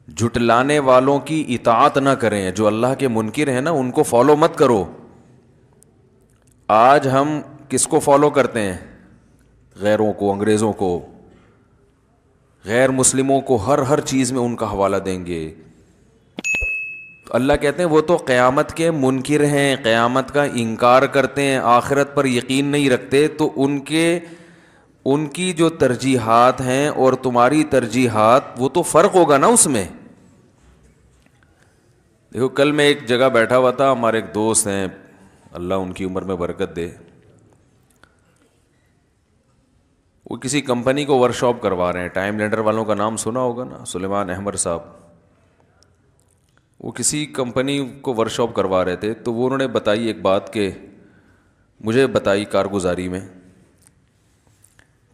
جھٹلانے والوں کی اطاعت نہ کریں، جو اللہ کے منکر ہیں نا ان کو فالو مت کرو۔ آج ہم کس کو فالو کرتے ہیں؟ غیروں کو، انگریزوں کو، غیر مسلموں کو، ہر چیز میں ان کا حوالہ دیں گے۔ تو اللہ کہتے ہیں وہ تو قیامت کے منکر ہیں، قیامت کا انکار کرتے ہیں، آخرت پر یقین نہیں رکھتے، تو ان کی جو ترجیحات ہیں اور تمہاری ترجیحات، وہ تو فرق ہوگا نا اس میں۔ دیکھو کل میں ایک جگہ بیٹھا ہوا تھا، ہمارے ایک دوست ہیں، اللہ ان کی عمر میں برکت دے، وہ کسی کمپنی کو ورکشاپ کروا رہے ہیں، ٹائم لینڈر والوں کا نام سنا ہوگا نا، سلیمان احمد صاحب، وہ کسی کمپنی کو ورکشاپ کروا رہے تھے، تو وہ انہوں نے بتائی ایک بات کہ مجھے بتائی کارگزاری میں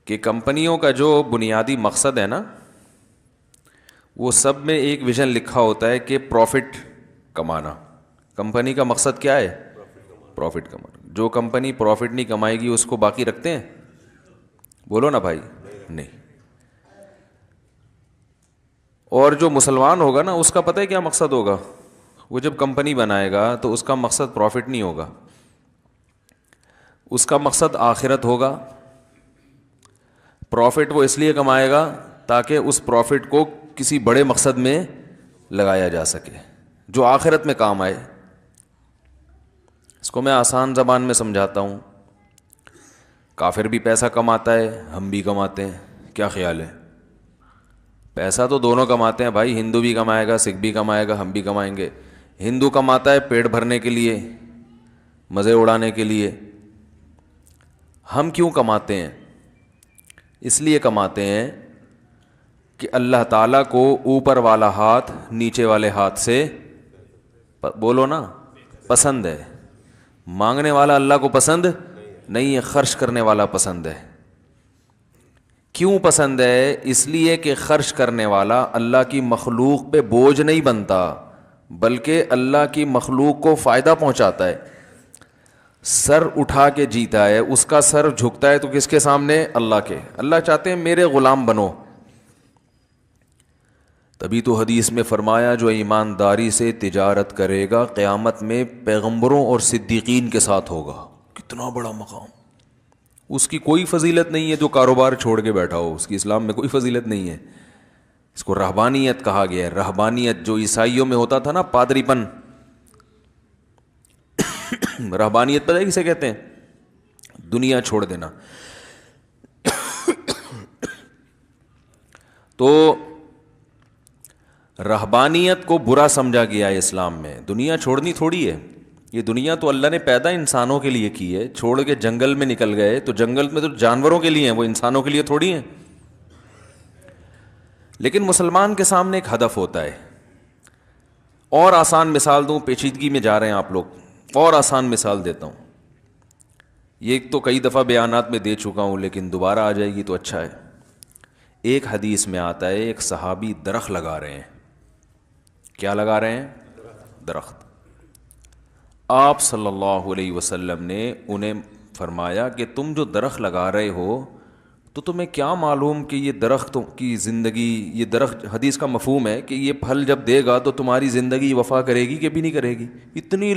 کہ کمپنیوں کا جو بنیادی مقصد ہے نا، وہ سب میں ایک ویژن لکھا ہوتا ہے کہ پروفٹ کمانا۔ کمپنی کا مقصد کیا ہے؟ پروفٹ کمانا۔ جو کمپنی پروفٹ نہیں کمائے گی اس کو باقی رکھتے ہیں؟ بولو نا بھائی، نہیں۔ اور جو مسلمان ہوگا نا اس کا پتہ ہے کیا مقصد ہوگا؟ وہ جب کمپنی بنائے گا تو اس کا مقصد پروفٹ نہیں ہوگا، اس کا مقصد آخرت ہوگا۔ پروفٹ وہ اس لیے کمائے گا تاکہ اس پروفٹ کو کسی بڑے مقصد میں لگایا جا سکے جو آخرت میں کام آئے۔ اس کو میں آسان زبان میں سمجھاتا ہوں۔ کافر بھی پیسہ کماتا ہے، ہم بھی کماتے ہیں، کیا خیال ہے؟ پیسہ تو دونوں کماتے ہیں بھائی، ہندو بھی کمائے گا، سکھ بھی کمائے گا، ہم بھی کمائیں گے۔ ہندو کماتا ہے پیٹ بھرنے کے لیے، مزے اڑانے کے لیے۔ ہم کیوں کماتے ہیں؟ اس لیے کماتے ہیں کہ اللہ تعالیٰ کو اوپر والا ہاتھ نیچے والے ہاتھ سے، بولو نا، پسند ہے۔ مانگنے والا اللہ کو پسند نہیں ہے، خرچ کرنے والا پسند ہے۔ کیوں پسند ہے؟ اس لیے کہ خرچ کرنے والا اللہ کی مخلوق پہ بوجھ نہیں بنتا، بلکہ اللہ کی مخلوق کو فائدہ پہنچاتا ہے۔ سر اٹھا کے جیتا ہے، اس کا سر جھکتا ہے تو کس کے سامنے؟ اللہ کے۔ اللہ چاہتے ہیں میرے غلام بنو۔ تبھی تو حدیث میں فرمایا جو ایمانداری سے تجارت کرے گا قیامت میں پیغمبروں اور صدیقین کے ساتھ ہوگا۔ کتنا بڑا مقام! اس کی کوئی فضیلت نہیں ہے جو کاروبار چھوڑ کے بیٹھا ہو، اس کی اسلام میں کوئی فضیلت نہیں ہے۔ اس کو رہبانیت کہا گیا ہے۔ رہبانیت جو عیسائیوں میں ہوتا تھا نا، پادری پن، رہبانیت پتہ ہے کسے کہتے ہیں؟ دنیا چھوڑ دینا۔ تو رہبانیت کو برا سمجھا گیا ہے اسلام میں۔ دنیا چھوڑنی تھوڑی ہے، یہ دنیا تو اللہ نے پیدا انسانوں کے لیے کی ہے۔ چھوڑ کے جنگل میں نکل گئے تو جنگل میں تو جانوروں کے لیے ہیں، وہ انسانوں کے لیے تھوڑی ہیں۔ لیکن مسلمان کے سامنے ایک ہدف ہوتا ہے۔ اور آسان مثال دوں، پیچیدگی میں جا رہے ہیں آپ لوگ، اور آسان مثال دیتا ہوں۔ یہ تو کئی دفعہ بیانات میں دے چکا ہوں لیکن دوبارہ آ جائے گی تو اچھا ہے۔ ایک حدیث میں آتا ہے ایک صحابی درخت لگا رہے ہیں۔ کیا لگا رہے ہیں؟ درخت۔ آپ صلی اللہ علیہ وسلم نے انہیں فرمایا کہ تم جو درخت لگا رہے ہو تو تمہیں کیا معلوم کہ یہ درختوں کی زندگی، یہ درخت، حدیث کا مفہوم ہے کہ یہ پھل جب دے گا تو تمہاری زندگی وفا کرے گی کہ بھی نہیں کرے گی؟ اتنی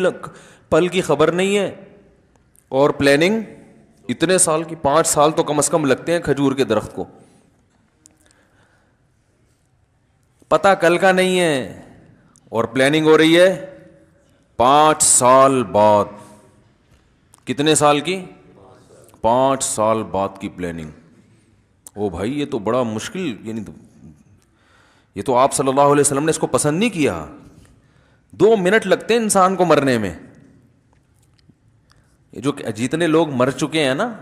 پل کی خبر نہیں ہے، اور پلاننگ اتنے سال کی، 5 سال تو کم از کم لگتے ہیں کھجور کے درخت کو۔ پتہ کل کا نہیں ہے، اور پلاننگ ہو رہی ہے 5 سال بعد۔ کتنے سال کی؟ 5 سال بعد کی پلاننگ۔ او بھائی یہ تو بڑا مشکل، یعنی یہ تو آپ صلی اللہ علیہ وسلم نے اس کو پسند نہیں کیا۔ 2 منٹ لگتے ہیں انسان کو مرنے میں۔ جو جتنے لوگ مر چکے ہیں نا،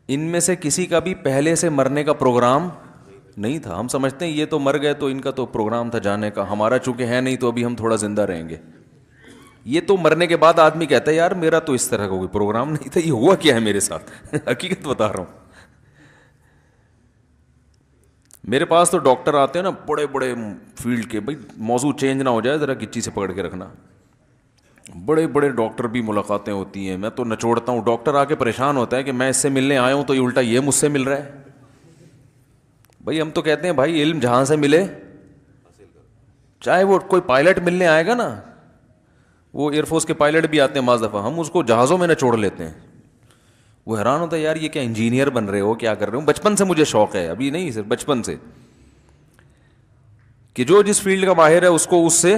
ان میں سے کسی کا بھی پہلے سے مرنے کا پروگرام نہیں تھا۔ ہم سمجھتے ہیں یہ تو مر گئے تو ان کا تو پروگرام تھا جانے کا، ہمارا چونکہ ہے نہیں تو ابھی ہم تھوڑا زندہ رہیں گے۔ یہ تو مرنے کے بعد آدمی کہتا ہے یار میرا تو اس طرح کا کوئی پروگرام نہیں تھا، یہ ہوا کیا ہے میرے ساتھ؟ حقیقت بتا رہا ہوں۔ میرے پاس تو ڈاکٹر آتے ہیں نا بڑے بڑے فیلڈ کے، بھائی موضوع چینج نہ ہو جائے ذرا گچی سے پکڑ کے رکھنا۔ بڑے بڑے ڈاکٹر بھی ملاقاتیں ہوتی ہیں، میں تو نچوڑتا ہوں۔ ڈاکٹر آ کے پریشان ہوتا ہے کہ میں اس سے ملنے آیا ہوں تو یہ الٹا یہ مجھ سے مل رہا ہے۔ بھائی ہم تو کہتے ہیں بھائی علم جہاں سے ملے چاہے وہ کوئی پائلٹ ملنے آئے گا نا، وہ ایئر فورس کے پائلٹ بھی آتے ہیں بعض دفعہ، ہم اس کو جہازوں میں نچوڑ لیتے ہیں. وہ حیران ہوتا ہے یار یہ کیا انجینئر بن رہے ہو، کیا کر رہے ہو. بچپن سے مجھے شوق ہے، ابھی نہیں صرف بچپن سے، کہ جو جس فیلڈ کا ماہر ہے اس کو اس سے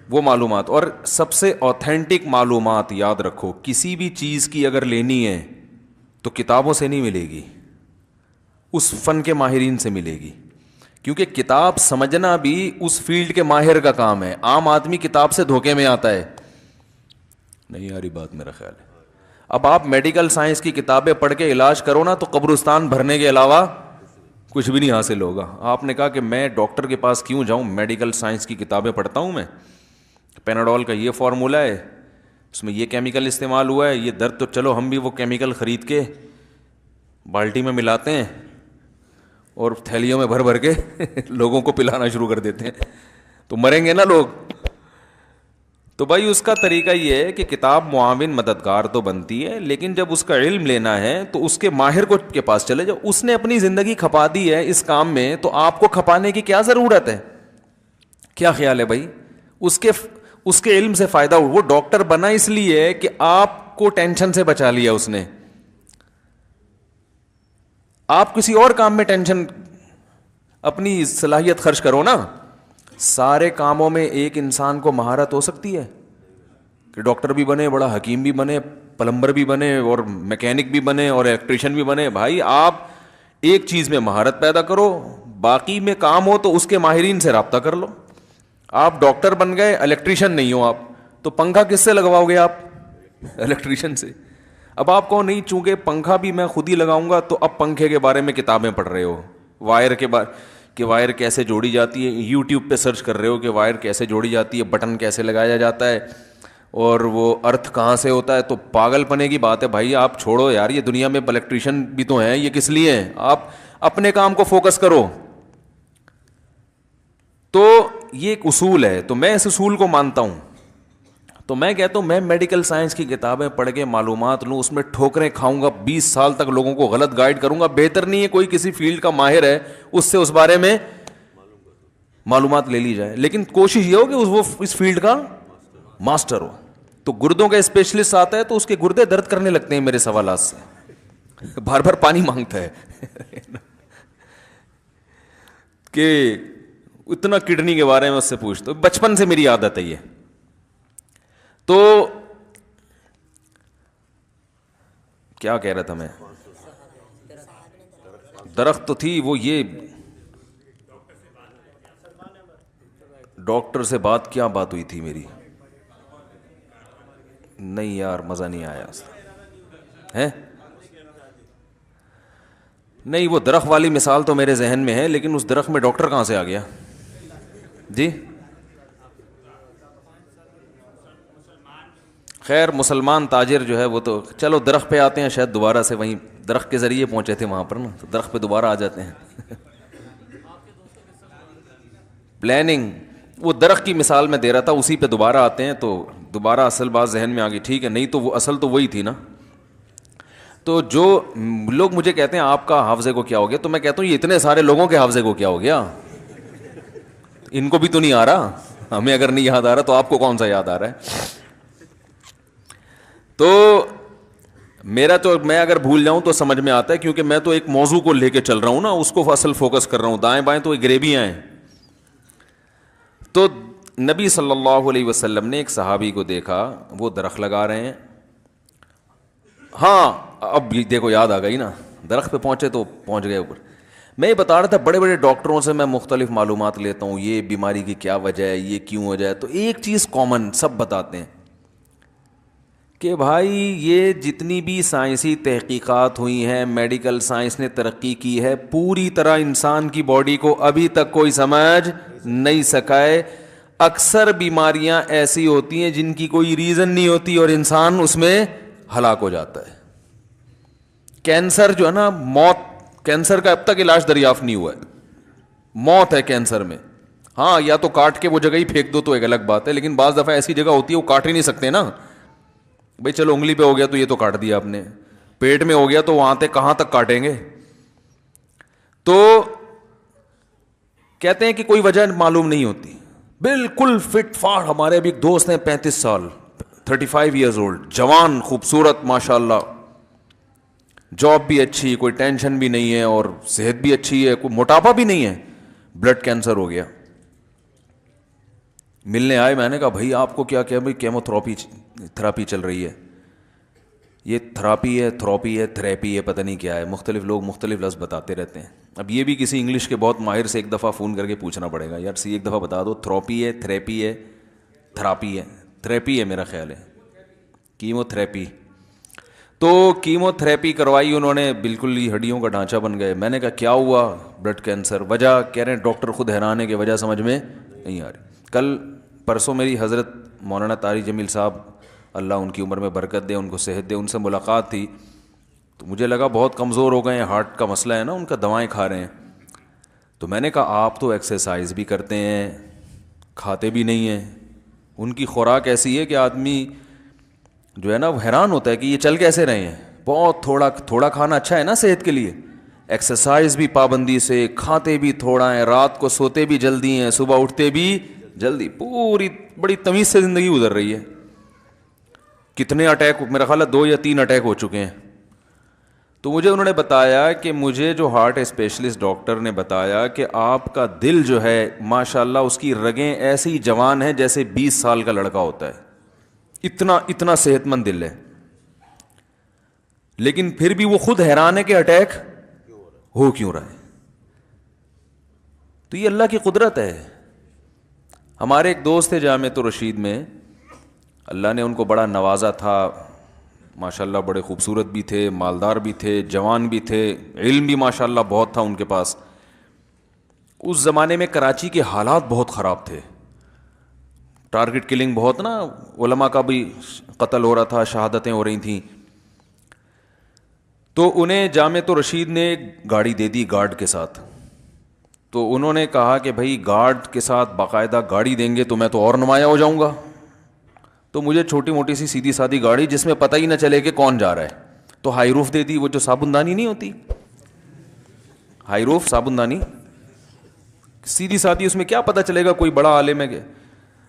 وہ معلومات. اور سب سے اوتھینٹک معلومات یاد رکھو، کسی بھی چیز کی اگر لینی ہے تو کتابوں سے نہیں ملے گی، اس فن کے ماہرین سے ملے گی. کیونکہ کتاب سمجھنا بھی اس فیلڈ کے ماہر کا کام ہے. عام آدمی کتاب سے دھوکے میں آتا ہے. نہیں آ رہی بات میرا خیال ہے. اب آپ میڈیکل سائنس کی کتابیں پڑھ کے علاج کرو نا تو قبرستان بھرنے کے علاوہ کچھ بھی نہیں حاصل ہوگا. آپ نے کہا کہ میں ڈاکٹر کے پاس کیوں جاؤں، میڈیکل سائنس کی کتابیں پڑھتا ہوں میں. پیناڈول کا یہ فارمولا ہے، اس میں یہ کیمیکل استعمال ہوا ہے، یہ درد، تو چلو ہم بھی وہ کیمیکل خرید کے بالٹی میں ملاتے ہیں اور تھیلیوں میں بھر بھر کے لوگوں کو پلانا شروع کر دیتے ہیں، تو مریں گے نا لوگ. تو بھائی اس کا طریقہ یہ ہے کہ کتاب معاون مددگار تو بنتی ہے، لیکن جب اس کا علم لینا ہے تو اس کے ماہر کو کے پاس چلے جاؤ. اس نے اپنی زندگی کھپا دی ہے اس کام میں، تو آپ کو کھپانے کی کیا ضرورت ہے؟ کیا خیال ہے بھائی؟ اس کے علم سے فائدہ ہو. وہ ڈاکٹر بنا اس لیے کہ آپ کو ٹینشن سے بچا لیا اس نے. آپ کسی اور کام میں ٹینشن، اپنی صلاحیت خرچ کرو نا. سارے کاموں میں ایک انسان کو مہارت ہو سکتی ہے کہ ڈاکٹر بھی بنے، بڑا حکیم بھی بنے، پلمبر بھی بنے، اور میکینک بھی بنے، اور الیکٹریشین بھی بنے. بھائی آپ ایک چیز میں مہارت پیدا کرو، باقی میں کام ہو تو اس کے ماہرین سے رابطہ کر لو. آپ ڈاکٹر بن گئے، الیکٹریشین نہیں ہو آپ، تو پنکھا کس سے لگواؤ گے آپ؟ الیکٹریشین سے. اب آپ کو نہیں، چونکہ پنکھا بھی میں خود ہی لگاؤں گا، تو اب پنکھے کے بارے میں کتابیں پڑھ رہے ہو، وائر کے بارے کہ وائر کیسے جوڑی جاتی ہے، یوٹیوب پہ سرچ کر رہے ہو کہ وائر کیسے جوڑی جاتی ہے، بٹن کیسے لگایا جاتا ہے، اور وہ ارتھ کہاں سے ہوتا ہے. تو پاگل پنے کی بات ہے بھائی. آپ چھوڑو یار، یہ دنیا میں الیکٹریشین بھی تو ہیں، یہ کس لیے ہیں؟ آپ اپنے کام کو فوکس کرو. تو یہ ایک اصول ہے، تو میں اس اصول کو مانتا ہوں. تو میں کہتا ہوں میں میڈیکل سائنس کی کتابیں پڑھ کے معلومات لوں، اس میں ٹھوکریں کھاؤں گا، 20 سال تک لوگوں کو غلط گائیڈ کروں گا. بہتر نہیں ہے کوئی کسی فیلڈ کا ماہر ہے اس سے اس بارے میں معلومات لے لی جائے، لیکن کوشش یہ ہو کہ وہ اس فیلڈ کا ماسٹر ہو. تو گردوں کا اسپیشلسٹ آتا ہے تو اس کے گردے درد کرنے لگتے ہیں میرے سوالات سے، بار بار پانی مانگتا ہے کہ اتنا کڈنی کے بارے میں اس سے پوچھتا ہوں. بچپن سے میری عادت ہے یہ. تو کیا کہہ رہا تھا میں؟ درخت تو تھی وہ، یہ ڈاکٹر سے بات، کیا بات ہوئی تھی میری؟ نہیں یار مزہ نہیں آیا ہے. نہیں وہ درخت والی مثال تو میرے ذہن میں ہے، لیکن اس درخت میں ڈاکٹر کہاں سے آ گیا جی؟ خیر مسلمان تاجر جو ہے وہ تو چلو درخت پہ آتے ہیں، شاید دوبارہ سے وہیں درخت کے ذریعے پہنچے تھے وہاں پر نا، تو درخت پہ دوبارہ آ جاتے ہیں. پلاننگ، وہ درخت کی مثال میں دے رہا تھا، اسی پہ دوبارہ آتے ہیں تو دوبارہ اصل بات ذہن میں آ گئی. ٹھیک ہے، نہیں تو وہ اصل تو وہی تھی نا. تو جو لوگ مجھے کہتے ہیں آپ کا حافظے کو کیا ہو گیا، تو میں کہتا ہوں یہ اتنے سارے لوگوں کے حافظے کو کیا ہو گیا، ان کو بھی تو نہیں آ رہا. ہمیں اگر نہیں یاد آ رہا تو آپ کو کون سا یاد آ رہا ہے؟ تو میرا تو، میں اگر بھول جاؤں تو سمجھ میں آتا ہے، کیونکہ میں تو ایک موضوع کو لے کے چل رہا ہوں نا، اس کو اصل فوکس کر رہا ہوں. دائیں بائیں تو گریبیاں ہیں. تو نبی صلی اللہ علیہ وسلم نے ایک صحابی کو دیکھا، وہ درخت لگا رہے ہیں. ہاں اب دیکھو یاد آ گئی نا، درخت پہ پہنچے تو پہنچ گئے اوپر. میں یہ بتا رہا تھا بڑے بڑے ڈاکٹروں سے میں مختلف معلومات لیتا ہوں، یہ بیماری کی کیا وجہ ہے، یہ کیوں ہو جائے، تو ایک چیز کامن سب بتاتے ہیں کہ بھائی یہ جتنی بھی سائنسی تحقیقات ہوئی ہیں، میڈیکل سائنس نے ترقی کی ہے، پوری طرح انسان کی باڈی کو ابھی تک کوئی سمجھ نہیں سکا ہے. اکثر بیماریاں ایسی ہوتی ہیں جن کی کوئی ریزن نہیں ہوتی اور انسان اس میں ہلاک ہو جاتا ہے. کینسر جو ہے نا، موت، کینسر کا اب تک علاج دریافت نہیں ہوا ہے. موت ہے کینسر میں. ہاں یا تو کاٹ کے وہ جگہ ہی پھینک دو تو ایک الگ بات ہے، لیکن بعض دفعہ ایسی جگہ ہوتی ہے وہ کاٹ ہی نہیں سکتے نا. بھئی چلو انگلی پہ ہو گیا تو یہ تو کاٹ دیا آپ نے، پیٹ میں ہو گیا تو وہاں تک کہاں تک کاٹیں گے. تو کہتے ہیں کہ کوئی وجہ معلوم نہیں ہوتی. بالکل فٹ فاٹ. ہمارے ابھی ایک دوست ہیں 35 سال 35 ایئرز اولڈ, جوان خوبصورت ماشاء اللہ, جاب بھی اچھی, کوئی ٹینشن بھی نہیں ہے اور صحت بھی اچھی ہے, کوئی موٹاپا بھی نہیں ہے. بلڈ کینسر ہو گیا. ملنے آئے, میں نے کہا بھائی آپ کو کیا کیا؟ بھائی کیمو تھراپی چل رہی ہے. یہ تھراپی ہے, تھراپی ہے, تھریپی ہے, پتہ نہیں کیا ہے, مختلف لوگ مختلف لفظ بتاتے رہتے ہیں. اب یہ بھی کسی انگلش کے بہت ماہر سے ایک دفعہ فون کر کے پوچھنا پڑے گا, یار سی ایک دفعہ بتا دو, تھراپی ہے, تھریپی ہے, تھراپی ہے, تھریپی ہے میرا خیال ہے, کیمو تھریپی. تو کیمو تھریپی کروائی انہوں نے, بالکل ہی ہڈیوں کا ڈھانچہ بن گئے. میں نے کہا کیا ہوا؟ Blood cancer. وجہ کہہ رہے ہیں ڈاکٹر خود حیران ہے کہ وجہ سمجھ میں نہیں آ رہی. کل پرسوں میری حضرت مولانا طارق جمیل صاحب, اللہ ان کی عمر میں برکت دے, ان کو صحت دے, ان سے ملاقات تھی. تو مجھے لگا بہت کمزور ہو گئے ہیں, ہارٹ کا مسئلہ ہے نا ان کا, دوائیں کھا رہے ہیں. تو میں نے کہا آپ تو ایکسرسائز بھی کرتے ہیں, کھاتے بھی نہیں ہیں. ان کی خوراک ایسی ہے کہ آدمی جو ہے نا وہ حیران ہوتا ہے کہ یہ چل کیسے رہے ہیں. بہت تھوڑا کھانا اچھا ہے نا صحت کے لیے, ایکسرسائز بھی پابندی سے, کھاتے بھی تھوڑا ہیں, رات کو سوتے بھی جلدی ہیں, صبح اٹھتے بھی جلدی, پوری بڑی تمیز سے زندگی گزر رہی ہے. کتنے اٹیک, میرا خیال ہے 2 یا 3 اٹیک ہو چکے ہیں. تو مجھے انہوں نے بتایا کہ مجھے جو ہارٹ اسپیشلسٹ ڈاکٹر نے بتایا کہ آپ کا دل جو ہے ماشاءاللہ اس کی رگیں ایسی جوان ہیں جیسے 20 سال کا لڑکا ہوتا ہے, اتنا صحت مند دل ہے. لیکن پھر بھی وہ خود حیران ہے کہ اٹیک ہو کیوں رہا ہے. تو یہ اللہ کی قدرت ہے. ہمارے ایک دوست تھے جامعۃ الرشید میں, اللہ نے ان کو بڑا نوازا تھا ماشاءاللہ, بڑے خوبصورت بھی تھے, مالدار بھی تھے, جوان بھی تھے, علم بھی ماشاءاللہ بہت تھا ان کے پاس. اس زمانے میں کراچی کے حالات بہت خراب تھے, ٹارگٹ کلنگ بہت نا, علماء کا بھی قتل ہو رہا تھا, شہادتیں ہو رہی تھیں. تو انہیں جامعۃ الرشید نے گاڑی دے دی گارڈ کے ساتھ. تو انہوں نے کہا کہ بھائی گارڈ کے ساتھ باقاعدہ گاڑی دیں گے تو میں تو اور نمایاں ہو جاؤں گا. تو مجھے چھوٹی موٹی سی سیدھی سادھی گاڑی جس میں پتہ ہی نہ چلے کہ کون جا رہا ہے, تو ہائی روف دے دی, وہ جو صابن دانی نہیں ہوتی, ہائی روف صابن دانی سیدھی سادھی, اس میں کیا پتہ چلے گا کوئی بڑا عالم ہے کہ.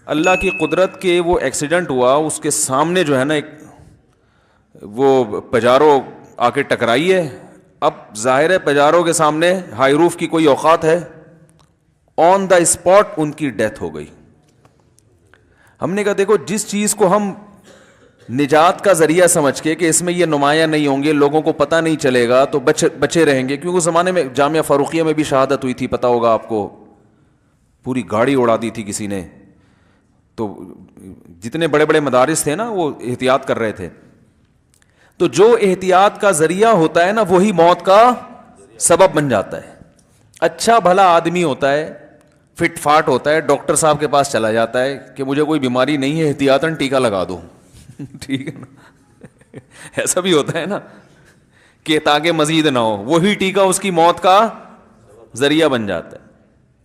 اللہ کی قدرت کے وہ ایکسیڈنٹ ہوا, اس کے سامنے جو ہے نا ایک وہ پجارو آ کے ٹکرائی ہے. اب ظاہر ہے پجارو کے سامنے ہائی روف کی کوئی اوقات ہے, آن دا اسپاٹ ان کی ڈیتھ ہو گئی. ہم نے کہا دیکھو جس چیز کو ہم نجات کا ذریعہ سمجھ کے کہ اس میں یہ نمایاں نہیں ہوں گے, لوگوں کو پتہ نہیں چلے گا تو بچے رہیں گے. کیونکہ اس زمانے میں جامعہ فاروقیہ میں بھی شہادت ہوئی تھی, پتہ ہوگا آپ کو, پوری گاڑی اڑا دی تھی کسی نے. تو جتنے بڑے بڑے مدارس تھے نا وہ احتیاط کر رہے تھے. تو جو احتیاط کا ذریعہ ہوتا ہے نا وہی موت کا سبب بن جاتا ہے. اچھا بھلا آدمی ہوتا ہے, فٹ فاٹ ہوتا ہے, ڈاکٹر صاحب کے پاس چلا جاتا ہے کہ مجھے کوئی بیماری نہیں ہے, احتیاطاً ٹیکا لگا دو. ٹھیک ہے نا, ایسا بھی ہوتا ہے نا کہ تاکہ مزید نہ ہو, وہی ٹیکا اس کی موت کا ذریعہ بن جاتا ہے.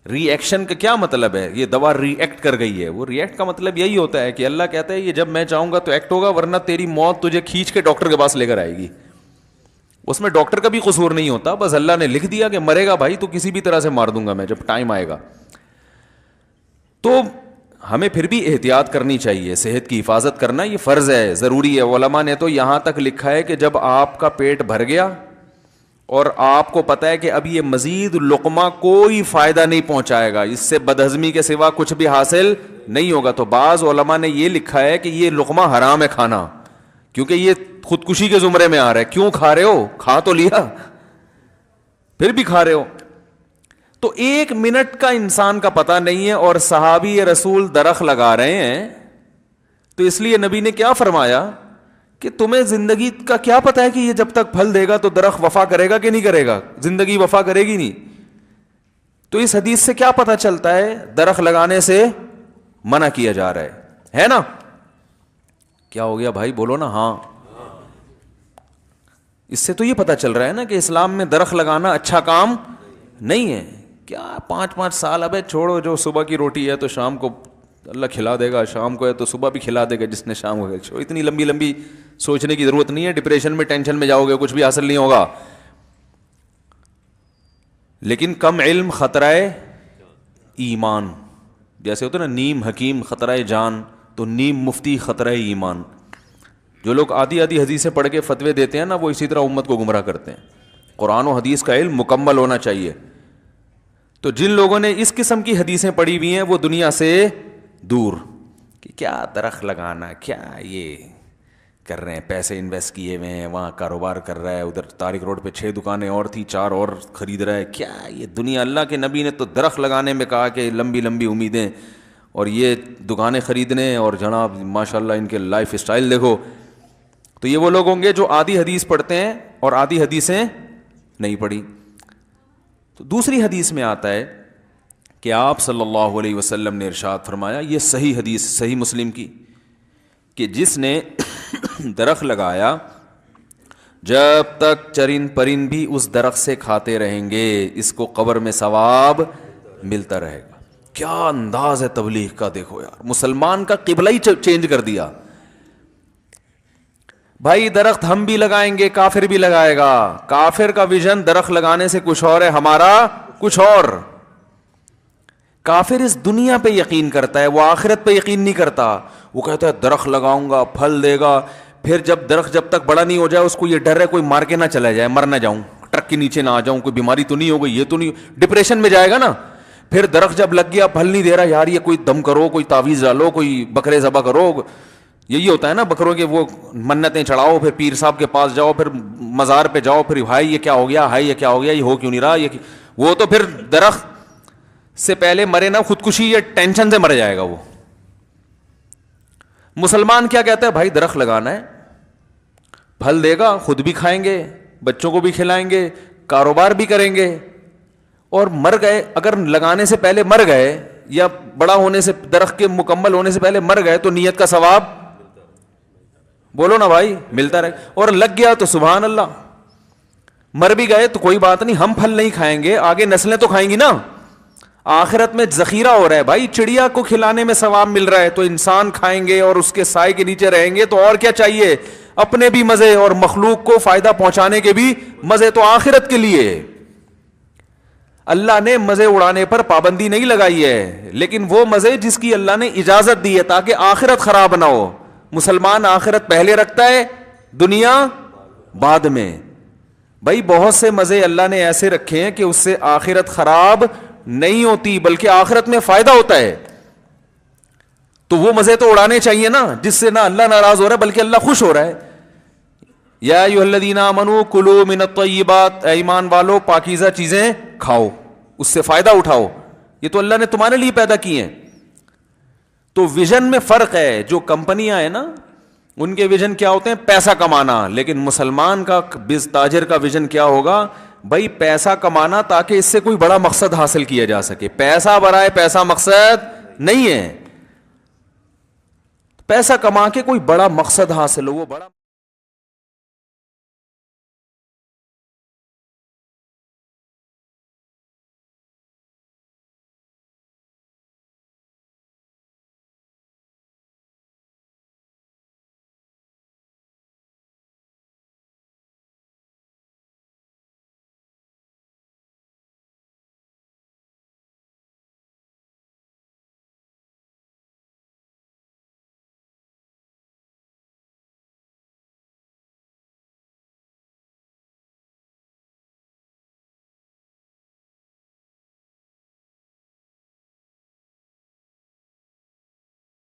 ری ایکشن کا کیا مطلب ہے؟ یہ دوا ری ایکٹ کر گئی ہے. وہ ری ایکٹ کا مطلب یہی ہوتا ہے کہ اللہ کہتا ہے یہ جب میں چاہوں گا تو ایکٹ ہوگا, ورنہ تیری موت تجھے کھینچ کے ڈاکٹر کے پاس لے کر آئے گی. اس میں ڈاکٹر کا بھی قصور نہیں ہوتا, بس اللہ نے لکھ دیا کہ مرے گا بھائی تو کسی بھی طرح سے مار دوں گا میں جب ٹائم آئے گا. تو ہمیں پھر بھی احتیاط کرنی چاہیے, صحت کی حفاظت کرنا یہ فرض ہے, ضروری ہے. علماء نے تو یہاں تک لکھا ہے کہ جب آپ کا پیٹ بھر گیا اور آپ کو پتہ ہے کہ اب یہ مزید لقمہ کوئی فائدہ نہیں پہنچائے گا, اس سے بدہضمی کے سوا کچھ بھی حاصل نہیں ہوگا, تو بعض علماء نے یہ لکھا ہے کہ یہ لقمہ حرام ہے کھانا, کیونکہ یہ خودکشی کے زمرے میں آ رہا ہے. کیوں کھا رہے ہو؟ کھا تو لیا, پھر بھی کھا رہے ہو. تو 1 منٹ کا انسان کا پتہ نہیں ہے, اور صحابی رسول درخت لگا رہے ہیں. تو اس لیے نبی نے کیا فرمایا کہ تمہیں زندگی کا کیا پتہ ہے کہ یہ جب تک پھل دے گا تو درخت وفا کرے گا کہ نہیں کرے گا؟ زندگی وفا کرے گی نہیں. تو اس حدیث سے کیا پتہ چلتا ہے؟ درخت لگانے سے منع کیا جا رہا ہے نا. کیا ہو گیا بھائی, بولو نا ہاں. اس سے تو یہ پتہ چل رہا ہے نا کہ اسلام میں درخت لگانا اچھا کام نہیں ہے. کیا 5 سال ابے چھوڑو, جو صبح کی روٹی ہے تو شام کو اللہ کھلا دے گا, شام کو ہے تو صبح بھی کھلا دے گا جس نے شام کو چھوڑو. اتنی لمبی سوچنے کی ضرورت نہیں ہے, ڈپریشن میں ٹینشن میں جاؤ گے کچھ بھی حاصل نہیں ہوگا. لیکن کم علم خطرہ ایمان, جیسے ہوتا ہے نا نیم حکیم خطرہ جان، تو نیم مفتی خطرہ ایمان. جو لوگ آدھی حدیثیں پڑھ کے فتوے دیتے ہیں نا، وہ اسی طرح امت کو گمراہ کرتے ہیں. قرآن و حدیث کا علم مکمل ہونا چاہیے. تو جن لوگوں نے اس قسم کی حدیثیں پڑھی ہوئی ہیں وہ دنیا سے دور، کہ کیا درخت لگانا، کیا یہ کر رہے ہیں، پیسے انویسٹ کیے ہوئے ہیں، وہاں کاروبار کر رہا ہے، ادھر طارق روڈ پہ 6 دکانیں اور تھی، 4 اور خرید رہا ہے، کیا یہ دنیا. اللہ کے نبی نے تو درخت لگانے میں کہا کہ لمبی لمبی امیدیں، اور یہ دکانیں خریدنے، اور جناب ماشاءاللہ ان کے لائف اسٹائل دیکھو. تو یہ وہ لوگ ہوں گے جو آدھی حدیث پڑھتے ہیں اور آدھی حدیثیں نہیں پڑھی. تو دوسری حدیث میں آتا ہے کہ آپ صلی اللہ علیہ وسلم نے ارشاد فرمایا، یہ صحیح حدیث صحیح مسلم کی، کہ جس نے درخت لگایا جب تک چرند پرند بھی اس درخت سے کھاتے رہیں گے، اس کو قبر میں ثواب ملتا رہے گا. کیا انداز ہے تبلیغ کا، دیکھو یار، مسلمان کا قبلہ ہی چینج کر دیا. بھائی درخت ہم بھی لگائیں گے، کافر بھی لگائے گا. کافر کا ویژن درخت لگانے سے کچھ اور ہے، ہمارا کچھ اور. کافر اس دنیا پہ یقین کرتا ہے، وہ آخرت پہ یقین نہیں کرتا. وہ کہتا ہے درخت لگاؤں گا، پھل دے گا، پھر درخت جب تک بڑا نہیں ہو جائے اس کو یہ ڈر ہے کوئی مار کے نہ چلا جائے، مر نہ جاؤں، ٹرک کے نیچے نہ آ جاؤں، کوئی بیماری تو نہیں ہو گئی، یہ تو نہیں، ڈپریشن میں جائے گا نا. پھر درخت جب لگ گیا پھل نہیں دے رہا، یار یہ کوئی دم کرو، کوئی تعویذ ڈالو، کوئی بکرے ذبح کرو. یہی ہوتا ہے نا بکروں کے، وہ منتیں چڑھاؤ، پھر پیر صاحب کے پاس جاؤ، پھر مزار پہ جاؤ، پھر بھائی یہ کیا ہو گیا، ہائی یہ کیا ہو گیا، یہ ہو کیوں نہیں رہا، یہ وہ تو پھر درخت سے پہلے مرے نا خودکشی یا ٹینشن سے مر جائے گا وہ. مسلمان کیا کہتا ہے، بھائی درخت لگانا ہے، پھل دے گا، خود بھی کھائیں گے، بچوں کو بھی کھلائیں گے، کاروبار بھی کریں گے. اور مر گئے، اگر لگانے سے پہلے مر گئے یا بڑا ہونے سے، درخت کے مکمل ہونے سے پہلے مر گئے، تو نیت کا ثواب، بولو نا بھائی، ملتا رہے. اور لگ گیا تو سبحان اللہ. مر بھی گئے تو کوئی بات نہیں، ہم پھل نہیں کھائیں گے، آگے نسلیں تو کھائیں گی نا. آخرت میں ذخیرہ ہو رہا ہے بھائی، چڑیا کو کھلانے میں ثواب مل رہا ہے، تو انسان کھائیں گے اور اس کے سائے کے نیچے رہیں گے، تو اور کیا چاہیے. اپنے بھی مزے اور مخلوق کو فائدہ پہنچانے کے بھی مزے. تو آخرت کے لیے اللہ نے مزے اڑانے پر پابندی نہیں لگائی ہے، لیکن وہ مزے جس کی اللہ نے اجازت دی ہے تاکہ آخرت خراب نہ ہو. مسلمان آخرت پہلے رکھتا ہے، دنیا بعد میں. بھائی بہت سے مزے اللہ نے ایسے رکھے ہیں کہ اس سے آخرت خراب نہیں ہوتی بلکہ آخرت میں فائدہ ہوتا ہے. تو وہ مزے تو اڑانے چاہیے نا جس سے نہ اللہ ناراض ہو رہا ہے بلکہ اللہ خوش ہو رہا ہے. یا ایھا الذین آمنوا کلوا من الطیبات، اے ایمان والو پاکیزہ چیزیں کھاؤ، اس سے فائدہ اٹھاؤ، یہ تو اللہ نے تمہارے لیے پیدا کی ہیں. تو ویژن میں فرق ہے. جو کمپنیاں ہیں نا ان کے ویژن کیا ہوتے ہیں، پیسہ کمانا. لیکن مسلمان کا تاجر کا ویژن کیا ہوگا، بھائی پیسہ کمانا تاکہ اس سے کوئی بڑا مقصد حاصل کیا جا سکے. پیسہ برائے پیسہ مقصد نہیں ہے، پیسہ کما کے کوئی بڑا مقصد حاصل ہو، وہ بڑا